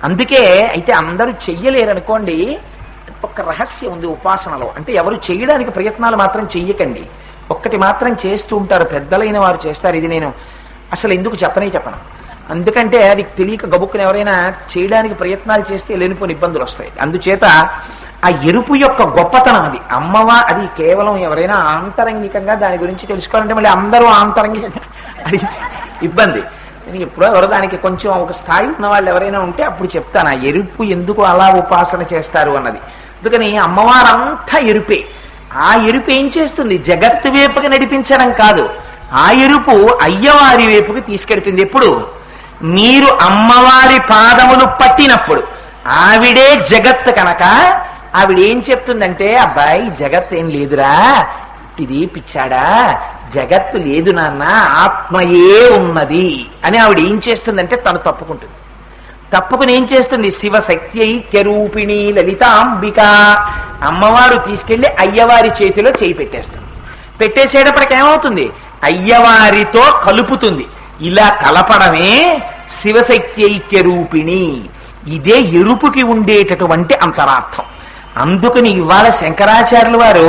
అందుకే అయితే అందరూ చెయ్యలేరు అనుకోండి. ఒక రహస్యం ఉంది ఉపాసనలో. అంటే ఎవరు చేయడానికి ప్రయత్నాలు మాత్రం చెయ్యకండి. ఒక్కటి మాత్రం చేస్తూ ఉంటారు, పెద్దలైన వారు చేస్తారు. ఇది నేను అసలు ఎందుకు చెప్పను. అందుకంటే అది తెలియక గబుక్కుని ఎవరైనా చేయడానికి ప్రయత్నాలు చేస్తే లేనిపోని ఇబ్బందులు వస్తాయి. అందుచేత ఆ ఎరుపు యొక్క గొప్పతనం అది. అది కేవలం ఎవరైనా ఆంతరంగికంగా దాని గురించి తెలుసుకోవాలంటే మళ్ళీ అందరూ ఆంతరంగికంగా అడిగితే ఇబ్బంది. నేను ఎప్పుడో ఎవరో దానికి కొంచెం ఒక స్థాయి ఉన్న వాళ్ళు ఎవరైనా ఉంటే అప్పుడు చెప్తాను ఆ ఎరుపు ఎందుకు అలా ఉపాసన చేస్తారు అన్నది. అందుకని అమ్మవారంతా ఎరుపే. ఆ ఎరుపు ఏం చేస్తుంది? జగత్తు వైపుకి నడిపించడం కాదు, ఆ ఎరుపు అయ్యవారి వైపుకి తీసుకెడుతుంది. ఎప్పుడు? మీరు అమ్మవారి పాదములు పట్టినప్పుడు. ఆవిడే జగత్తు కనుక ఆవిడ ఏం చెప్తుందంటే, అబ్బాయి జగత్ ఏం లేదురా, ఇది పిచ్చాడా, జగత్తు లేదు నాన్న, ఆత్మయే ఉన్నది అని ఆవిడ ఏం చేస్తుందంటే తను తప్పుకుంటుంది. తప్పుకుని ఏం చేస్తుంది? శివశక్తి ఐక్యరూపిణి లలితాంబిక. అమ్మవారు తీసుకెళ్లి అయ్యవారి చేతిలో చేయి పెట్టేస్తుంది. పెట్టేసేటప్పటికి ఏమవుతుంది? అయ్యవారితో కలుపుతుంది. ఇలా కలపడమే శివశక్తి ఐక్యరూపిణి. ఇదే ఎరుపుకి ఉండేటటువంటి అంతరార్థం. అందుకని ఇవాళ శంకరాచార్యుల వారు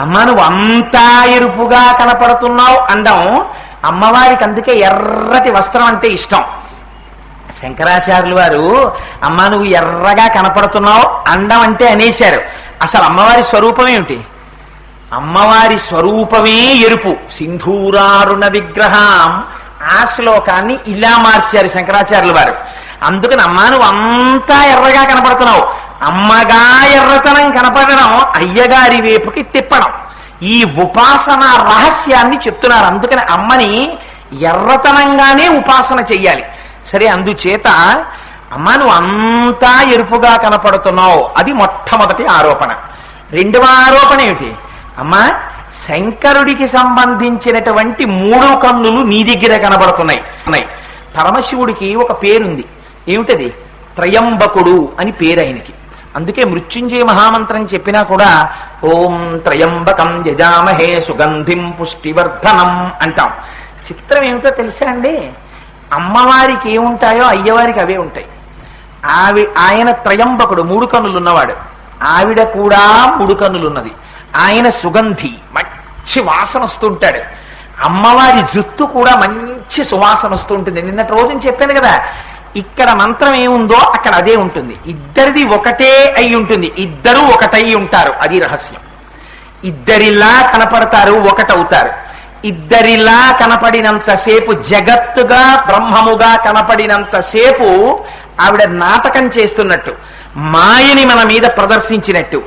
అమ్మ నువ్వు అంతా ఎరుపుగా కనపడుతున్నావు అండం. అమ్మవారికి అందుకే ఎర్రటి వస్త్రం అంటే ఇష్టం. శంకరాచార్యుల వారు అమ్మ నువ్వు ఎర్రగా కనపడుతున్నావు అండం అంటే అనేశారు. అసలు అమ్మవారి స్వరూపం ఏమిటి? అమ్మవారి స్వరూపమే ఎరుపు. సింధూరారుణ విగ్రహం. ఆ శ్లోకాన్ని ఇలా మార్చారు శంకరాచార్యుల వారు. అందుకని అమ్మ నువ్వు అంతా ఎర్రగా కనపడుతున్నావు, అమ్మగా ఎర్రతనం కనపడడం, అయ్యగారి వైపుకి తిప్పడం, ఈ ఉపాసన రహస్యాన్ని చెప్తున్నారు. అందుకని అమ్మని ఎర్రతనంగానే ఉపాసన చెయ్యాలి. సరే, అందుచేత అమ్మ నువ్వు అంతా ఎరుపుగా కనపడుతున్నావు, అది మొట్టమొదటి ఆరోపణ. రెండవ ఆరోపణ ఏమిటి? అమ్మ శంకరుడికి సంబంధించినటువంటి 3 కన్నులు నీ దగ్గర కనబడుతున్నాయి. పరమశివుడికి ఒక పేరుంది. ఏమిటది? త్రయంబకుడు అని పేరు ఆయనకి. అందుకే మృత్యుంజయ మహామంత్రం చెప్పినా కూడా ఓం త్రయంబకం యజామహే సుగంధిం పుష్టివర్ధనం అంటాం. చిత్రం ఏమిటో తెలుసా అండి? అమ్మవారికి ఏముంటాయో అయ్యవారికి అవే ఉంటాయి. ఆయన త్రయంబకుడు, 3 కన్నులు ఉన్నవాడు. ఆవిడ కూడా 3 కన్నులున్నది. ఆయన సుగంధి, మంచి వాసన వస్తుంటాడు. అమ్మవారి జుత్తు కూడా మంచి సువాసన వస్తూ ఉంటుంది. నిన్నటి రోజున చెప్పాను కదా, ఇక్కడ మంత్రం ఏముందో అక్కడ అదే ఉంటుంది. ఇద్దరిది ఒకటే అయి ఉంటుంది, ఇద్దరు ఒకటై ఉంటారు. అది రహస్యం. ఇద్దరిలా కనపడతారు, ఒకటవుతారు. ఇద్దరిలా కనపడినంతసేపు, జగత్తుగా బ్రహ్మముగా కనపడినంతసేపు ఆవిడ నాటకం చేస్తున్నట్టు, మాయని మన మీద ప్రదర్శించినట్టు.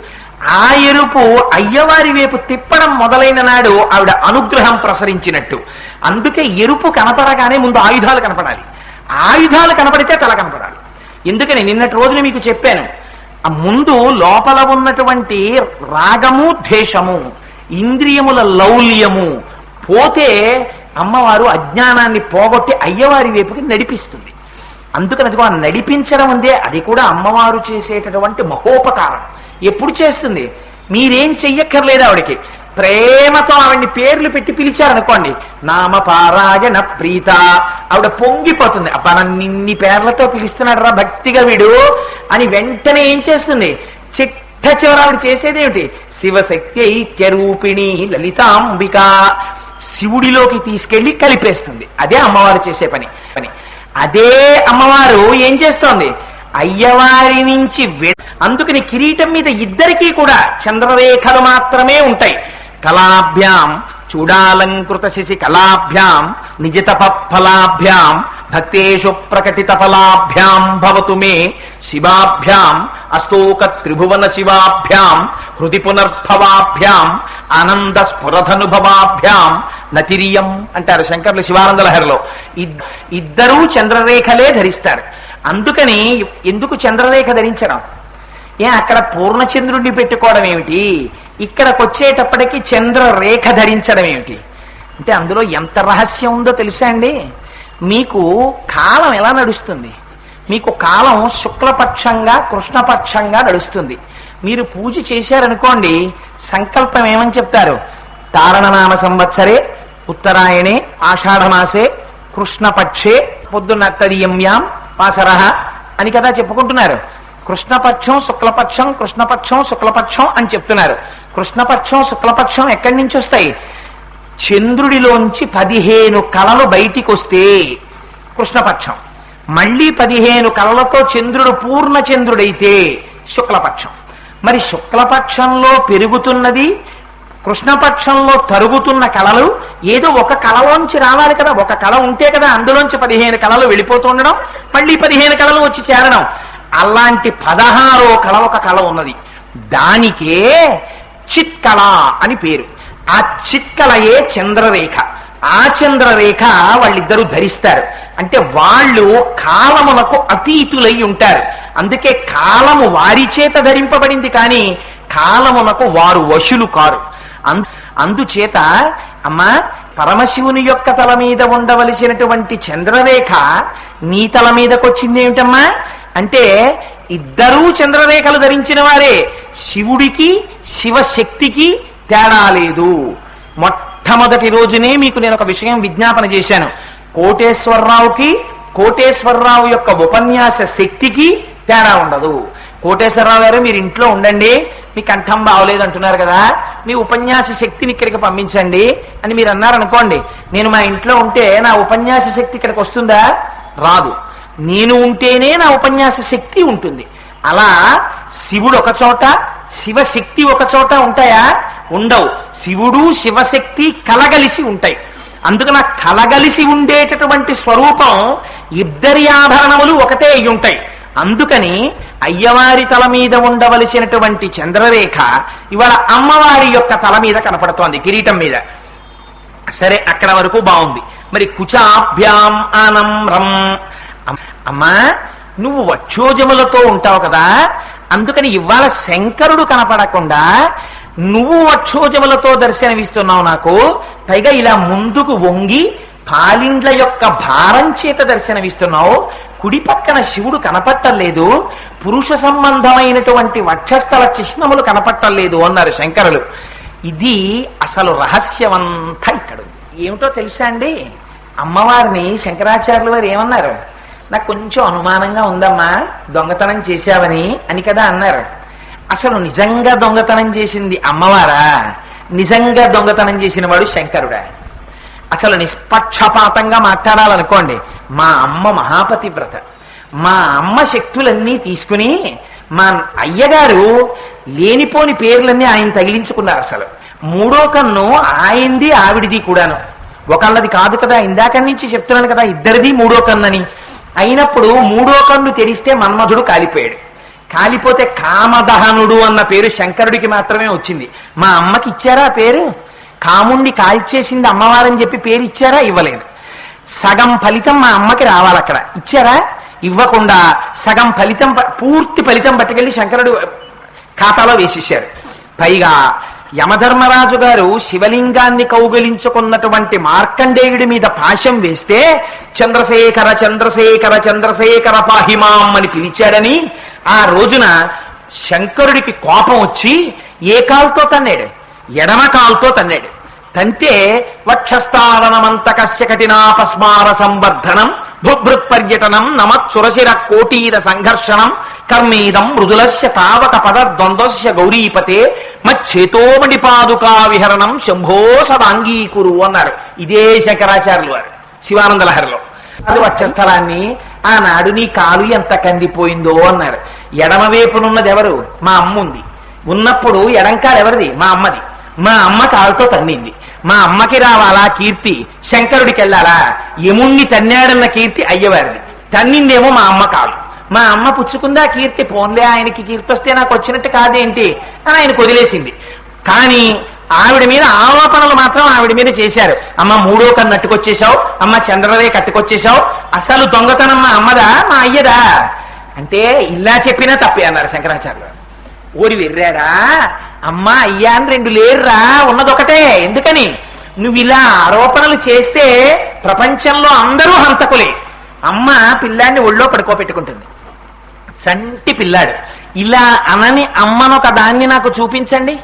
ఆ ఎరుపు అయ్యవారి వైపు తిప్పడం మొదలైన నాడు ఆవిడ అనుగ్రహం ప్రసరించినట్టు. అందుకే ఎరుపు కనపడగానే ముందు ఆయుధాలు కనపడాలి. ఆయుధాలు కనపడితే తల కనపడాలి. ఎందుకని నిన్నటి రోజున మీకు చెప్పాను, ఆ ముందు లోపల ఉన్నటువంటి రాగము, ద్వేషము, ఇంద్రియముల లౌల్యము పోతే అమ్మవారు అజ్ఞానాన్ని పోగొట్టి అయ్యవారి వైపుకి నడిపిస్తుంది. అందుకని అదిగో నడిపించడం ఉందే, అది కూడా అమ్మవారు చేసేటటువంటి మహోపకారం. ఎప్పుడు చేస్తుంది? మీరేం చెయ్యక్కర్లేదు. ఆవిడకి ప్రేమతో ఆవిడ్ని పేర్లు పెట్టి పిలిచారనుకోండి, నామపారాయణ ప్రీత, ఆవిడ పొంగిపోతుంది. అబ్బా నన్నిన్ని పేర్లతో పిలుస్తున్నాడు రా భక్తిగా వీడు అని వెంటనే ఏం చేస్తుంది? చిట్ట చివర ఆవిడ చేసేదేమిటి? శివశక్తి ఐక్యరూపిణి లలితాంబిక. శివుడిలోకి తీసుకెళ్లి కలిపేస్తుంది. అదే అమ్మవారు చేసే పని. అదే అమ్మవారు ఏం చేస్తోంది? అయ్యవారి నుంచి అందుకని కిరీటం మీద ఇద్దరికీ కూడా చంద్రరేఖలు మాత్రమే ఉంటాయి. కళాభ్యాం చూడాలంకృత శశి కళాభ్యాం నిజతప ఫలాభ్యాం భక్తేషు ప్రకటిత ఫలాభ్యాం భవతు మే శివాభ్యాం అస్తోక త్రిభువన శివాభ్యాం హృది పునర్భవాభ్యాం ఆనంద స్ఫురధనుభవాభ్యాం నతిరియం అంటారు శంకర్లు శివానంద లహరిలో. ఇద్దరూ చంద్రరేఖలే ధరిస్తారు. అందుకని ఎందుకు చంద్రరేఖ ధరించడం? అక్కడ పూర్ణచంద్రుడిని పెట్టుకోవడం ఏమిటి? ఇక్కడికి వచ్చేటప్పటికి చంద్రరేఖ ధరించడం ఏమిటి? అంటే అందులో ఎంత రహస్యం ఉందో తెలుసా అండి? మీకు కాలం ఎలా నడుస్తుంది? మీకు కాలం శుక్లపక్షంగా కృష్ణపక్షంగా నడుస్తుంది. మీరు పూజ చేశారనుకోండి, సంకల్పం ఏమని చెప్తారు? తారణనామ సంవత్సరే ఉత్తరాయణే ఆషాఢమాసే కృష్ణపక్షే పొద్దున్న తదియంయాం వాసర అని కదా చెప్పుకుంటున్నారు. కృష్ణపక్షం శుక్లపక్షం కృష్ణపక్షం శుక్లపక్షం అని చెప్తున్నారు. కృష్ణపక్షం శుక్లపక్షం ఎక్కడి నుంచి వస్తాయి? చంద్రుడిలోంచి 15 కళలు బయటికి వస్తే కృష్ణపక్షం, మళ్ళీ 15 కళలతో చంద్రుడు పూర్ణ చంద్రుడైతే శుక్లపక్షం. మరి శుక్లపక్షంలో పెరుగుతున్నది, కృష్ణపక్షంలో తరుగుతున్న కళలు ఏదో ఒక కళలోంచి రావాలి కదా. ఒక కళ ఉంటే కదా అందులోంచి 15 కళలు వెళ్ళిపోతూ ఉండడం, మళ్ళీ 15 కళలు వచ్చి చేరడం. అలాంటి 16వ కళ ఒక కళ ఉన్నది. దానికే చిత్కళ అని పేరు. ఆ చిత్కళయే చంద్రరేఖ. ఆ చంద్రరేఖ వాళ్ళిద్దరూ ధరిస్తారు. అంటే వాళ్ళు కాలమునకు అతీతులై ఉంటారు. అందుకే కాలము వారి చేత ధరింపబడింది, కానీ కాలమునకు వారు వశులు కారు. అందుచేత అమ్మా, పరమశివుని యొక్క తల మీద ఉండవలసినటువంటి చంద్రరేఖ నీ తల మీదకి వచ్చింది ఏమిటమ్మా అంటే, ఇద్దరూ చంద్రరేఖలు ధరించిన వారే. శివుడికి శివశక్తికి తేడా లేదు. మొట్టమొదటి రోజునే మీకు నేను ఒక విషయం విజ్ఞాపన చేశాను. కోటేశ్వరరావు యొక్క ఉపన్యాస శక్తికి తేడా ఉండదు. కోటేశ్వరరావు గారు మీరు ఇంట్లో ఉండండి, మీ కంఠం బాగోలేదు అంటున్నారు కదా, మీ ఉపన్యాస శక్తిని ఇక్కడికి పంపించండి అని మీరు అన్నారనుకోండి. నేను మా ఇంట్లో ఉంటే నా ఉపన్యాస శక్తి ఇక్కడికి వస్తుందా? రాదు. నేను ఉంటేనే నా ఉపన్యాస శక్తి ఉంటుంది. అలా శివుడు ఒక చోట, శివశక్తి ఒక చోట ఉంటాయా? ఉండవు. శివుడు శివశక్తి కలగలిసి ఉంటాయి. అందుకని కలగలిసి ఉండేటటువంటి స్వరూపం ఇద్దరి ఆభరణములు ఒకటే అయి ఉంటాయి. అందుకని అయ్యవారి తల మీద ఉండవలసినటువంటి చంద్రరేఖ ఇవాళ అమ్మవారి యొక్క తల మీద కనపడుతోంది, కిరీటం మీద. సరే, అక్కడ వరకు బాగుంది. మరి కుచాభ్యాం ఆనమ్రం, అమ్మా నువ్వు వక్షోజములతో ఉంటావు కదా, అందుకని ఇవాళ శంకరుడు కనపడకుండా నువ్వు వక్షోజములతో దర్శనమిస్తున్నావు నాకు. పైగా ఇలా ముందుకు వంగి పాలిండ్ల యొక్క భారం చేత దర్శనమిస్తున్నావు. కుడి పక్కన శివుడు కనపట్టలేదు, పురుష సంబంధమైనటువంటి వక్షస్థల చిహ్నములు కనపట్టలేదు అన్నారు శంకరులు. ఇది అసలు రహస్యమంతా ఇక్కడ ఏమిటో తెలుసా అండి? అమ్మవారిని శంకరాచార్యుల వారు ఏమన్నారు? నాకు కొంచెం అనుమానంగా ఉందమ్మా, దొంగతనం చేశావని అని కదా అన్నారు. అసలు నిజంగా దొంగతనం చేసింది అమ్మవారా? నిజంగా దొంగతనం చేసిన వాడు శంకరుడా? అసలు నిష్పక్షపాతంగా మాట్లాడాలనుకోండి, మా అమ్మ మహాపతివ్రత. మా అమ్మ శక్తులన్నీ తీసుకుని మా అయ్యగారు లేనిపోని పేర్లన్నీ ఆయన తగిలించుకున్నారు. అసలు మూడో కన్ను ఆయనది ఆవిడిది కూడాను, ఒకళ్ళది కాదు కదా. ఇందాక నుంచి చెప్తున్నాను కదా, ఇద్దరిది మూడో కన్ను అని. అయినప్పుడు మూడో కన్ను తెరిస్తే మన్మధుడు కాలిపోయాడు. కాలిపోతే కామదహనుడు అన్న పేరు శంకరుడికి మాత్రమే వచ్చింది. మా అమ్మకి ఇచ్చారా పేరు? కాముణ్ణి కాల్చేసింది అమ్మవారని చెప్పి పేరు ఇచ్చారా? ఇవ్వలేదు. సగం ఫలితం మా అమ్మకి రావాలి, అక్కడ ఇచ్చారా? ఇవ్వకుండా సగం ఫలితం, పూర్తి ఫలితం పట్టుకెళ్ళి శంకరుడు ఖాతాలో వేసేశారు. పైగా యమధర్మరాజు గారు శివలింగాన్ని కౌగిలించుకున్నటువంటి మార్కండేయుడి మీద పాశం వేస్తే చంద్రశేఖర చంద్రశేఖర చంద్రశేఖర పాహిమాం అని పిలిచాడని ఆ రోజున శంకరుడికి కోపం వచ్చి ఏ కాల్తో తన్నాడు? ఎడమ కాల్తో తన్నాడు. తంతే వక్షస్థానమంతకస్య కఠినాపస్మార సంవర్ధనం భుభృత్ పర్యటనం నమత్సురశిర కోటీర సంఘర్షణం కర్మీదం మృదులస్య తావక పద ద్వంద్వస్య గౌరీపతే మచ్చేతోమణి పాదుకా విహరణం శంభో సదాంగీకురు అన్నారు. ఇదే శంకరాచార్యులు వారు శివానంద లహరిలో. అది వక్షస్థలాన్ని ఆనాడు నీ కాలు ఎంత కందిపోయిందో అన్నారు. ఎడమవైపునున్నది ఎవరు? మా అమ్మ ఉంది. ఉన్నప్పుడు ఎడంకాలు ఎవరిది? మా అమ్మది. మా అమ్మ కాలుతో తన్నింది. మా అమ్మకి రావాలా కీర్తి? శంకరుడికి వెళ్ళాలా? యముణ్ణి తన్నాడన్న కీర్తి అయ్యవారిది. తన్నిందేమో మా అమ్మ కాలు. మా అమ్మ పుచ్చుకుందా కీర్తి? పోన్లే, ఆయనకి కీర్తి వస్తే నాకు వచ్చినట్టు కాదేంటి అని ఆయనకు వదిలేసింది. కానీ ఆవిడ మీద ఆరోపణలు మాత్రం ఆవిడ మీద చేశారు. అమ్మ మూడో కన్ను అట్టుకొచ్చేశావు, అమ్మ చంద్రరే కట్టుకొచ్చేశావు. అసలు దొంగతనం మా అమ్మదా మా అయ్యదా అంటే ఇలా చెప్పినా తప్పే అన్నారు శంకరాచార్యులు. ఓరి వెర్రాడా, అమ్మ అయ్యా అని రెండు లేరురా, ఉన్నదొకటే. ఎందుకని? నువ్వు ఇలా ఆరోపణలు చేస్తే ప్రపంచంలో అందరూ హంతకులే. అమ్మ పిల్లాన్ని ఒళ్ళో పడుకోబెట్టుకుంటుంది, చంటి పిల్లాడు. ఇలా అనని అమ్మనొక దాన్ని నాకు చూపించండి.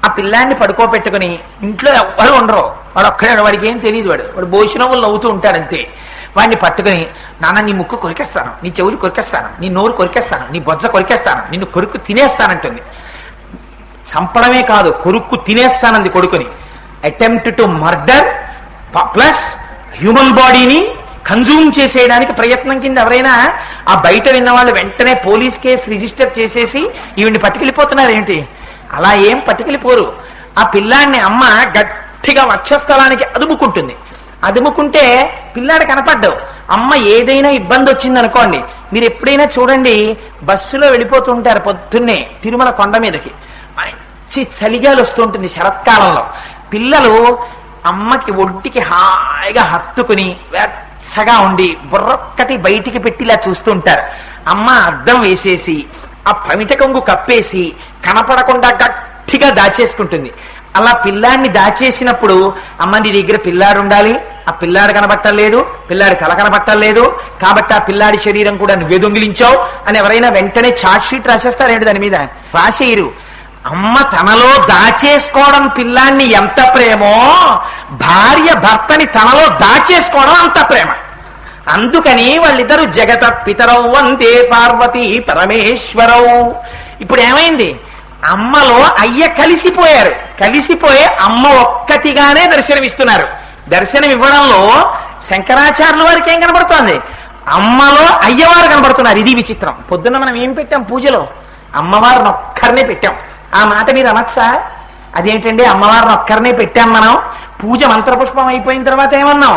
ఆ పిల్లాన్ని పడుకోబెట్టుకుని ఇంట్లో ఎవ్వరు ఉండరు, వాడు ఒక్కడే, వాడికి ఏం తెలియదు, వాడు భోజనములు నవ్వుతూ ఉంటాడంతే. వాడిని పట్టుకుని, నాన్న నీ ముక్కు కొరికేస్తాను, నీ చెవులు కొరికేస్తాను, నీ నోరు కొరికేస్తాను, నీ బొజ్జ కొరికేస్తాను, నిన్ను కొరుక్కు తినేస్తానంటుంది. చంపడమే కాదు, కొరుక్కు తినేస్తానంది కొడుకుని. Attempt to murder plus human బాడీని కన్జ్యూమ్ చేసేయడానికి ప్రయత్నం కింద ఎవరైనా ఆ బయట విన్న వాళ్ళు వెంటనే పోలీస్ కేసు రిజిస్టర్ చేసేసి ఈవిడ్ని పట్టుకెళ్ళిపోతున్నారు ఏంటి? అలా ఏం పట్టుకెళ్ళిపోరు. ఆ పిల్లాడిని అమ్మ గట్టిగా వక్షస్థలానికి అదుముకుంటుంది. అదుముకుంటే పిల్లాడు కనపడ్డావు. అమ్మ ఏదైనా ఇబ్బంది వచ్చింది అనుకోండి, మీరు ఎప్పుడైనా చూడండి, బస్సులో వెళ్ళిపోతుంటారు పొద్దున్నే తిరుమల కొండ మీదకి, మంచి చలిగాలి వస్తూ ఉంటుంది శరత్కాలంలో. పిల్లలు అమ్మకి ఒంటికి హాయిగా హత్తుకుని వెచ్చగా ఉండి బుర్రొక్కటి బయటికి పెట్టి ఇలా చూస్తుంటారు. అమ్మ అద్దం వేసేసి ఆ పమిట కొంగు కప్పేసి కనపడకుండా గట్టిగా దాచేసుకుంటుంది. అలా పిల్లాడిని దాచేసినప్పుడు, అమ్మ నీ దగ్గర పిల్లాడు ఉండాలి, ఆ పిల్లాడు కనబట్టలేదు, పిల్లాడి తల కనబట్టలేదు, కాబట్టి ఆ పిల్లాడి శరీరం కూడా నువ్వే దొంగిలించావు అని ఎవరైనా వెంటనే ఛార్జ్ షీట్ రాసేస్తారేంటి? దాని మీద రాసేయరు. అమ్మ తనలో దాచేసుకోవడం పిల్లాన్ని ఎంత ప్రేమో, భార్య భర్తని తనలో దాచేసుకోవడం అంత ప్రేమ. అందుకని వాళ్ళిద్దరు జగత పితరౌ వందే పార్వతీ పరమేశ్వరౌ. ఇప్పుడు ఏమైంది? అమ్మలో అయ్య కలిసిపోయారు. కలిసిపోయి అమ్మ ఒక్కటిగానే దర్శనమిస్తున్నారు. దర్శనం ఇవ్వడంలో శంకరాచార్యుల వారికి ఏం కనబడుతోంది? అమ్మలో అయ్యవారు కనబడుతున్నారు. ఇది విచిత్రం. పొద్దున్న మనం ఏం పెట్టాం పూజలో? అమ్మవారిని ఒక్కరినే పెట్టాం. ఆ మాట మీరు అనొచ్చా? అదేంటండి అమ్మవారిని ఒక్కరినే పెట్టాం మనం? పూజ మంత్రపుష్పం అయిపోయిన తర్వాత ఏమన్నాం?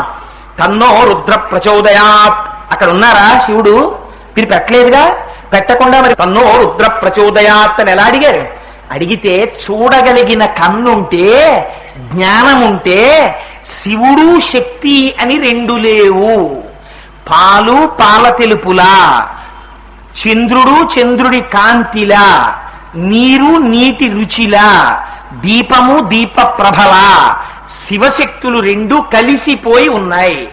తన్నో రుద్ర ప్రచోదయాత్. అక్కడ ఉన్నారా శివుడు? మీరు పెట్టలేదుగా. పెట్టకుండా మరి తన్నో రుద్ర ప్రచోదయాత్ అని ఎలా అడిగారు? అడిగితే చూడగలిగిన కన్నుంటే, జ్ఞానముంటే శివుడు శక్తి అని రెండు లేవు. పాలు పాల తెలుపులా, చంద్రుడు చంద్రుడి కాంతిలా, నీరు నీటి రుచిలా, దీపము దీప ప్రభలా శివశక్తులు రెండు కలిసిపోయి ఉన్నాయి.